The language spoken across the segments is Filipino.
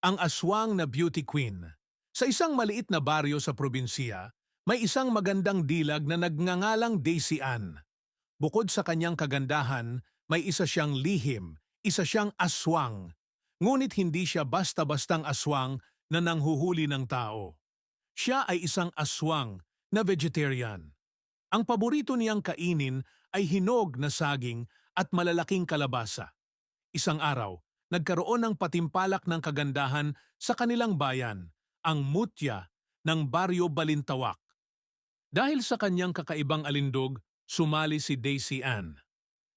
Ang aswang na beauty queen. Sa isang maliit na baryo sa probinsya, may isang magandang dilag na nagngangalang Daisy Ann. Bukod sa kanyang kagandahan, may isa siyang lihim, isa siyang aswang. Ngunit hindi siya basta-bastang aswang na nanghuhuli ng tao. Siya ay isang aswang na vegetarian. Ang paborito niyang kainin ay hinog na saging at malalaking kalabasa. Isang araw, nagkaroon ng patimpalak ng kagandahan sa kanilang bayan, ang mutya ng Baryo Balintawak. Dahil sa kanyang kakaibang alindog, sumali si Daisy Ann.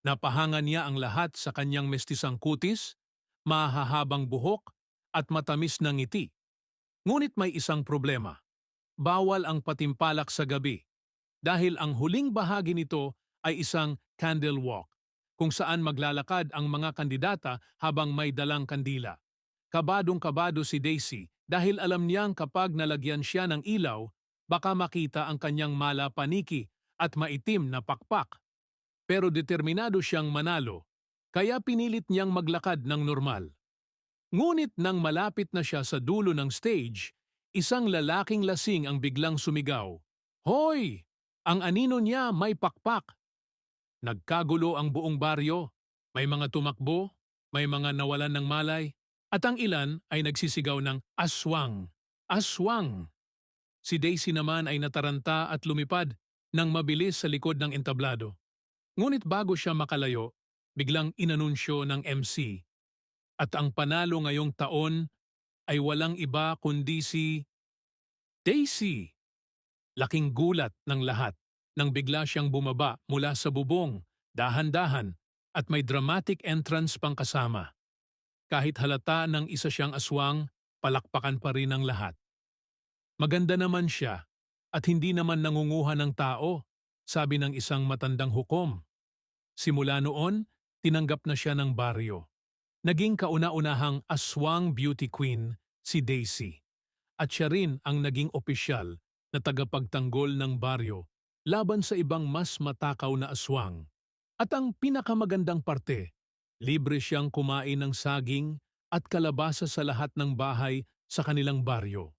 Napahanga niya ang lahat sa kanyang mestisang kutis, mahahabang buhok at matamis na ngiti. Ngunit may isang problema. Bawal ang patimpalak sa gabi dahil ang huling bahagi nito ay isang candle walk, kung saan maglalakad ang mga kandidata habang may dalang kandila. Kabadong-kabado si Daisy dahil alam niyang kapag nalagyan siya ng ilaw, baka makita ang kanyang mala paniki at maitim na pakpak. Pero determinado siyang manalo, kaya pinilit niyang maglakad ng normal. Ngunit nang malapit na siya sa dulo ng stage, isang lalaking lasing ang biglang sumigaw, "Hoy! Ang anino niya may pakpak!" Nagkagulo ang buong baryo, may mga tumakbo, may mga nawalan ng malay, at ang ilan ay nagsisigaw ng aswang, aswang. Si Daisy naman ay nataranta at lumipad nang mabilis sa likod ng entablado. Ngunit bago siya makalayo, biglang inanunsyo ng MC. At ang panalo ngayong taon ay walang iba kundi si Daisy. Laking gulat ng lahat nang bigla siyang bumaba mula sa bubong, dahan-dahan, at may dramatic entrance pang kasama. Kahit halata ng isa siyang aswang, palakpakan pa rin ang lahat. Maganda naman siya at hindi naman nangunguha ng tao, sabi ng isang matandang hukom. Simula noon, tinanggap na siya ng baryo. Naging kauna-unahang aswang beauty queen si Daisy. At siya rin ang naging opisyal na tagapagtanggol ng baryo laban sa ibang mas matakaw na aswang. At ang pinakamagandang parte, libre siyang kumain ng saging at kalabasa sa lahat ng bahay sa kanilang baryo.